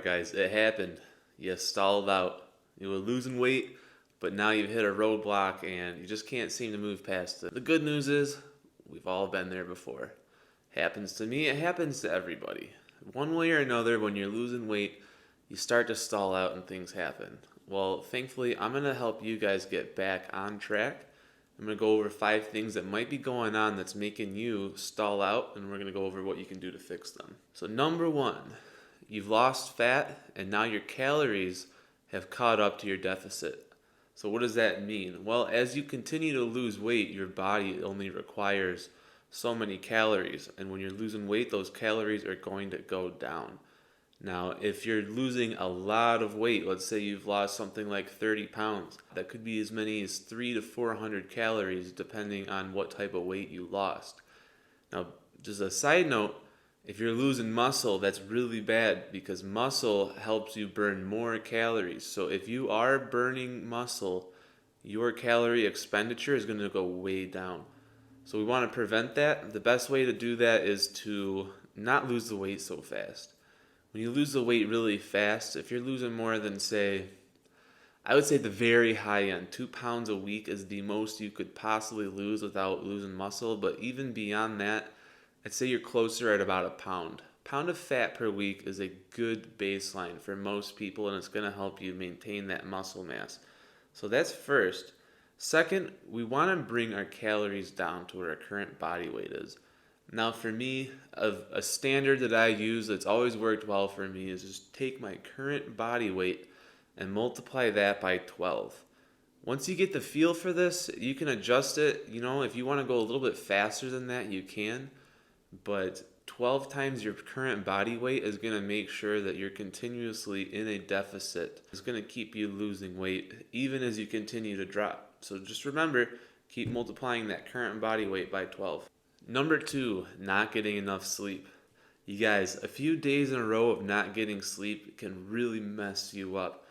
guys, it happened. You stalled out. You were losing weight, but now you've hit a roadblock and you just can't seem to move past it. The good news is, we've all been there before. Happens to me, it happens to everybody. One way or another, when you're losing weight, you start to stall out and things happen. Well, thankfully, I'm going to help you guys get back on track. I'm going to go over 5 things that might be going on that's making you stall out, and we're going to go over what you can do to fix them. So number 1, you've lost fat, and now your calories have caught up to your deficit. So what does that mean? Well, as you continue to lose weight, your body only requires so many calories, and when you're losing weight, those calories are going to go down. Now, if you're losing a lot of weight, let's say you've lost something like 30 pounds, that could be as many as 300 to 400 calories depending on what type of weight you lost. Now, just a side note, if you're losing muscle, that's really bad because muscle helps you burn more calories. So if you are burning muscle, your calorie expenditure is going to go way down. So we want to prevent that. The best way to do that is to not lose the weight so fast. When you lose the weight really fast, if you're losing more than, say, I would say the very high end, 2 pounds a week is the most you could possibly lose without losing muscle. But even beyond that, I'd say you're closer at about a pound. Pound of fat per week is a good baseline for most people, and it's going to help you maintain that muscle mass. So that's first. Second, we want to bring our calories down to where our current body weight is. Now for me, a standard that I use that's always worked well for me is just take my current body weight and multiply that by 12. Once you get the feel for this, you can adjust it. If you want to go a little bit faster than that, you can. But 12 times your current body weight is going to make sure that you're continuously in a deficit. It's going to keep you losing weight even as you continue to drop. So just remember, keep multiplying that current body weight by 12. Number 2, not getting enough sleep. You guys, a few days in a row of not getting sleep can really mess you up.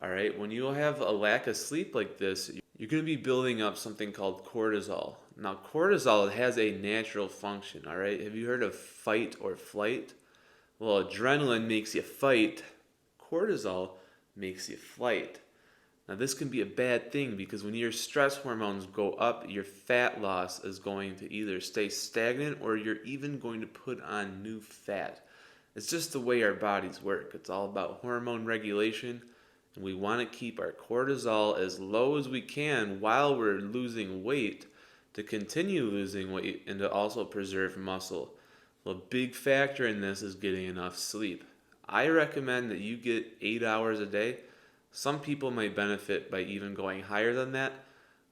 All right, when you have a lack of sleep like this, you're going to be building up something called cortisol. Now, cortisol has a natural function, all right? Have you heard of fight or flight? Well, adrenaline makes you fight. Cortisol makes you flight. Now, this can be a bad thing because when your stress hormones go up, your fat loss is going to either stay stagnant or you're even going to put on new fat. It's just the way our bodies work. It's all about hormone regulation, and we want to keep our cortisol as low as we can while we're losing weight to continue losing weight and to also preserve muscle. Well, a big factor in this is getting enough sleep. I recommend that you get 8 hours a day. Some people might benefit by even going higher than that,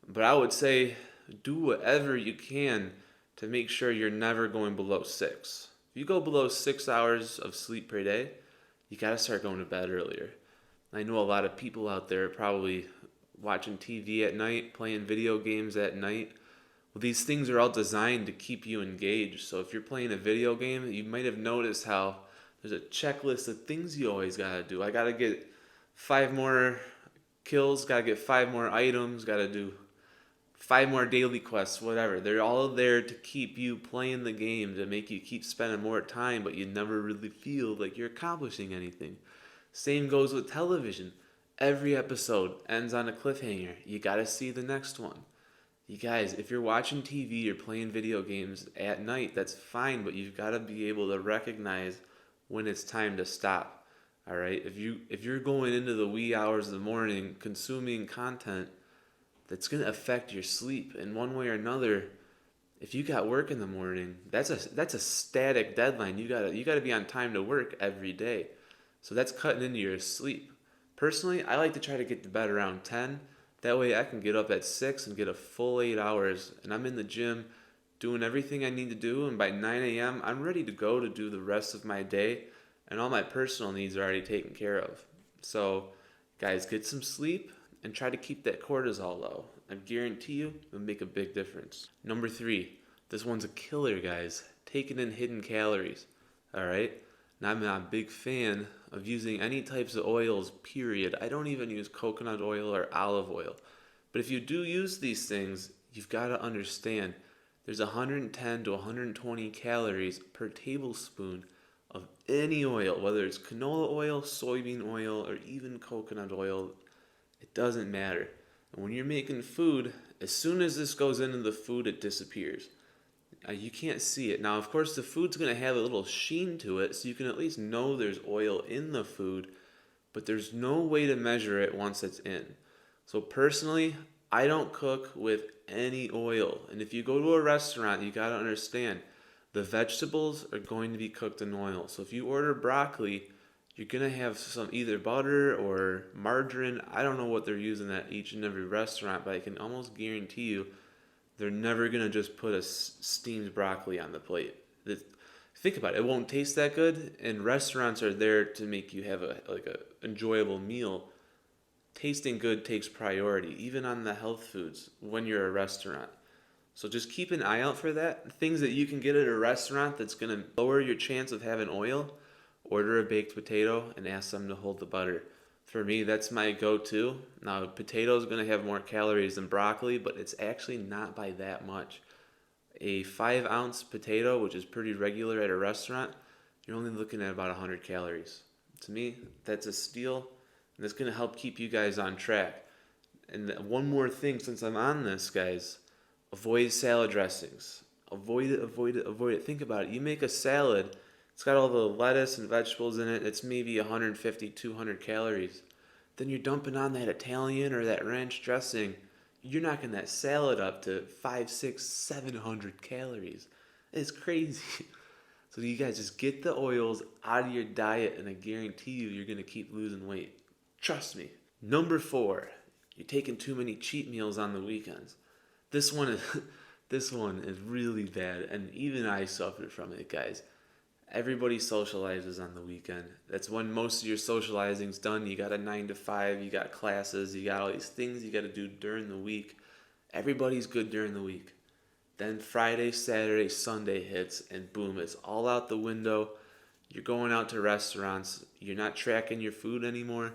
but I would say do whatever you can to make sure you're never going below 6. If you go below 6 hours of sleep per day, you got to start going to bed earlier. I know a lot of people out there are probably watching TV at night, playing video games at night. Well, these things are all designed to keep you engaged. So if you're playing a video game, you might have noticed how there's a checklist of things you always got to do. I got to get 5 more kills, got to get 5 more items, got to do 5 more daily quests, whatever. They're all there to keep you playing the game, to make you keep spending more time, but you never really feel like you're accomplishing anything. Same goes with television. Every episode ends on a cliffhanger. You got to see the next one. You guys, if you're watching TV or playing video games at night, that's fine, but you've got to be able to recognize when it's time to stop. All right, if you're going into the wee hours of the morning consuming content, that's going to affect your sleep in one way or another. If you got work in the morning, that's a static deadline. You got to be on time to work every day. So that's cutting into your sleep. Personally, I like to try to get to bed around 10. That way I can get up at 6 and get a full 8 hours, and I'm in the gym doing everything I need to do, and by 9 a.m. I'm ready to go to do the rest of my day. And all my personal needs are already taken care of. So, guys, get some sleep and try to keep that cortisol low. I guarantee you it'll make a big difference. Number 3, this one's a killer, guys. Taking in hidden calories. All right? Now, I'm not a big fan of using any types of oils, period. I don't even use coconut oil or olive oil. But if you do use these things, you've got to understand there's 110 to 120 calories per tablespoon of any oil, whether it's canola oil, soybean oil, or even coconut oil. It doesn't matter. And when you're making food, as soon as this goes into the food, it disappears. You can't see it. Now, of course, the food's going to have a little sheen to it, so you can at least know there's oil in the food, but there's no way to measure it once it's in. So personally, I don't cook with any oil. And if you go to a restaurant, you got to understand the vegetables are going to be cooked in oil. So if you order broccoli, you're going to have some either butter or margarine. I don't know what they're using at each and every restaurant, but I can almost guarantee you they're never going to just put a steamed broccoli on the plate. Think about it. It won't taste that good, and restaurants are there to make you have a enjoyable meal. Tasting good takes priority, even on the health foods when you're a restaurant. So just keep an eye out for that. Things that you can get at a restaurant that's going to lower your chance of having oil. Order a baked potato and ask them to hold the butter. For me, that's my go-to. Now, potato is going to have more calories than broccoli, but it's actually not by that much. A 5-ounce potato, which is pretty regular at a restaurant, you're only looking at about 100 calories. To me, that's a steal, and it's going to help keep you guys on track. And one more thing, since I'm on this, guys, avoid salad dressings. Avoid it, avoid it, avoid it. Think about it. You make a salad, it's got all the lettuce and vegetables in it, it's maybe 150, 200 calories. Then you're dumping on that Italian or that ranch dressing. You're knocking that salad up to 500, 600, 700 calories. It's crazy. So you guys just get the oils out of your diet, and I guarantee you're going to keep losing weight. Trust me. Number 4, you're taking too many cheat meals on the weekends. This one is really bad, and even I suffered from it, guys. Everybody socializes on the weekend. That's when most of your socializing's done. You got a 9 to 5, you got classes, you got all these things you got to do during the week. Everybody's good during the week. Then Friday, Saturday, Sunday hits, and boom, it's all out the window. You're going out to restaurants. You're not tracking your food anymore,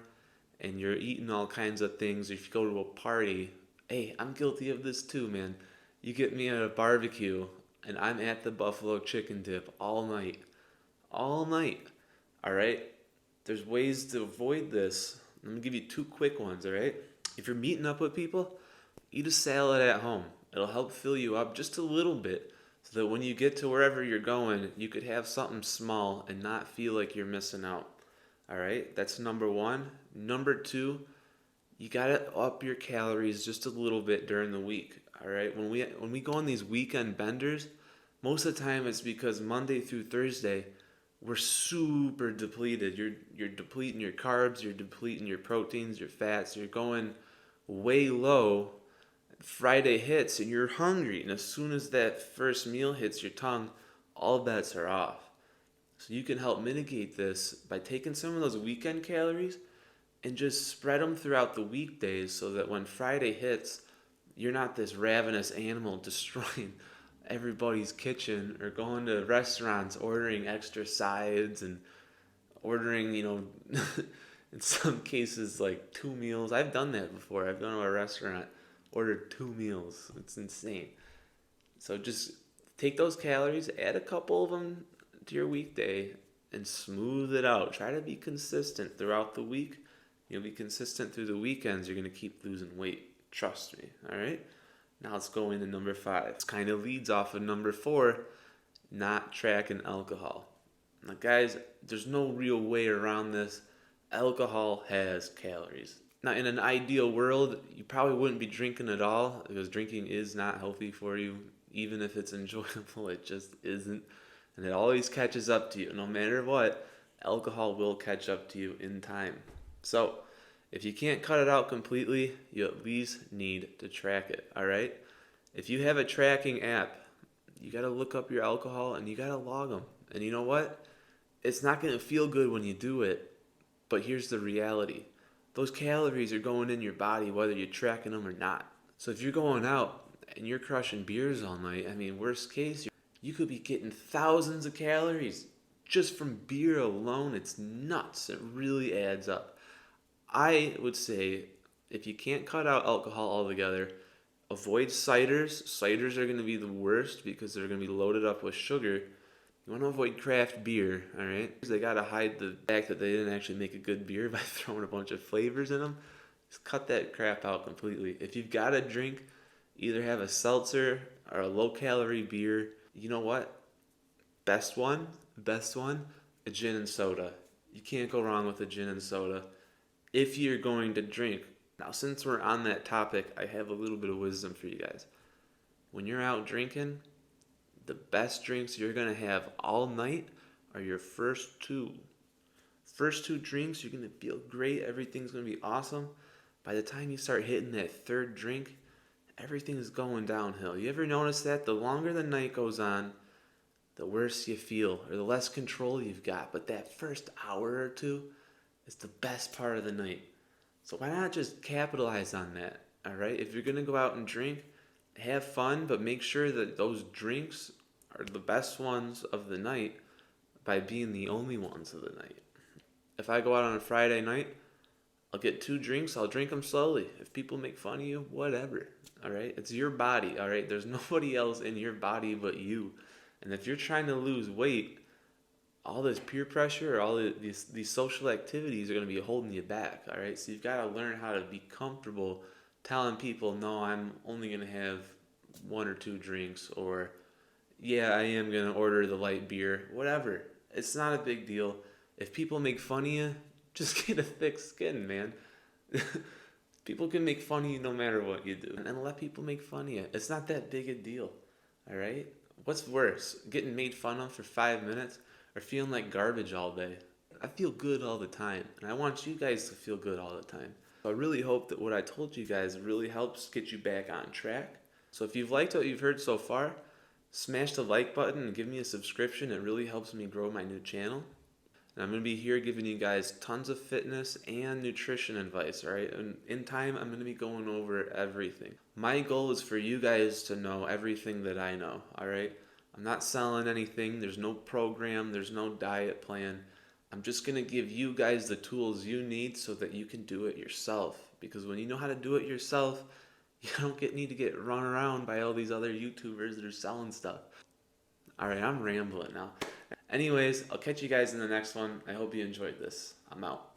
and you're eating all kinds of things. If you go to a party, hey, I'm guilty of this too, man. You get me at a barbecue, and I'm at the buffalo chicken dip all night. All night. Alright? There's ways to avoid this. I'm going to give you 2 quick ones, alright? If you're meeting up with people, eat a salad at home. It'll help fill you up just a little bit so that when you get to wherever you're going, you could have something small and not feel like you're missing out. Alright? That's number 1. Number 2, you got to up your calories just a little bit during the week. Alright? When we go on these weekend benders, most of the time it's because Monday through Thursday, we're super depleted. You're depleting your carbs, you're depleting your proteins, your fats, you're going way low. Friday hits and you're hungry, and as soon as that first meal hits your tongue, all bets are off. So you can help mitigate this by taking some of those weekend calories and just spread them throughout the weekdays so that when Friday hits, you're not this ravenous animal destroying everybody's kitchen or going to restaurants ordering extra sides and ordering, in some cases like 2 meals. I've done that before. I've gone to a restaurant, ordered 2 meals. It's insane. So just take those calories, add a couple of them to your weekday, and smooth it out. Try to be consistent throughout the week. You'll be consistent through the weekends. You're going to keep losing weight. Trust me. All right? Now let's go into number 5. This kind of leads off of number 4, not tracking alcohol. Now guys, there's no real way around this. Alcohol has calories. Now in an ideal world, you probably wouldn't be drinking at all because drinking is not healthy for you. Even if it's enjoyable, it just isn't. And it always catches up to you. No matter what, alcohol will catch up to you in time. So if you can't cut it out completely, you at least need to track it, all right? If you have a tracking app, you got to look up your alcohol and you got to log them. And you know what? It's not going to feel good when you do it, but here's the reality. Those calories are going in your body whether you're tracking them or not. So if you're going out and you're crushing beers all night, worst case, you could be getting thousands of calories just from beer alone. It's nuts. It really adds up. I would say if you can't cut out alcohol altogether, avoid ciders. Ciders are going to be the worst because they're going to be loaded up with sugar. You want to avoid craft beer, all right? They got to hide the fact that they didn't actually make a good beer by throwing a bunch of flavors in them. Just cut that crap out completely. If you've got a drink, either have a seltzer or a low-calorie beer. You know what? Best one, a gin and soda. You can't go wrong with a gin and soda if you're going to drink. Now, since we're on that topic, I have a little bit of wisdom for you guys. When you're out drinking, the best drinks you're going to have all night are your first two. First two drinks, you're going to feel great. Everything's going to be awesome. By the time you start hitting that third drink, everything's going downhill. You ever notice that? The longer the night goes on, the worse you feel, or the less control you've got. But that first hour or two is the best part of the night. So why not just capitalize on that, all right? If you're going to go out and drink, have fun, but make sure that those drinks are the best ones of the night by being the only ones of the night. If I go out on a Friday night, I'll get 2 drinks. I'll drink them slowly. If people make fun of you, whatever, all right? It's your body, all right? There's nobody else in your body but you. And if you're trying to lose weight, all this peer pressure or all these social activities are going to be holding you back, all right? So you've got to learn how to be comfortable telling people, no, I'm only going to have 1 or 2 drinks, or yeah, I am going to order the light beer, whatever. It's not a big deal. If people make fun of you, just get a thick skin, man. People can make fun of you no matter what you do. And let people make fun of you. It's not that big a deal, all right? What's worse, getting made fun of for 5 minutes or feeling like garbage all day? I feel good all the time, and I want you guys to feel good all the time. I really hope that what I told you guys really helps get you back on track. So if you've liked what you've heard so far, smash the like button and give me a subscription. It really helps me grow my new channel. And I'm going to be here giving you guys tons of fitness and nutrition advice, all right? And in time, I'm going to be going over everything. My goal is for you guys to know everything that I know, all right? I'm not selling anything. There's no program. There's no diet plan. I'm just going to give you guys the tools you need so that you can do it yourself. Because when you know how to do it yourself, you don't need to get run around by all these other YouTubers that are selling stuff. All right, I'm rambling now. Anyways, I'll catch you guys in the next one. I hope you enjoyed this. I'm out.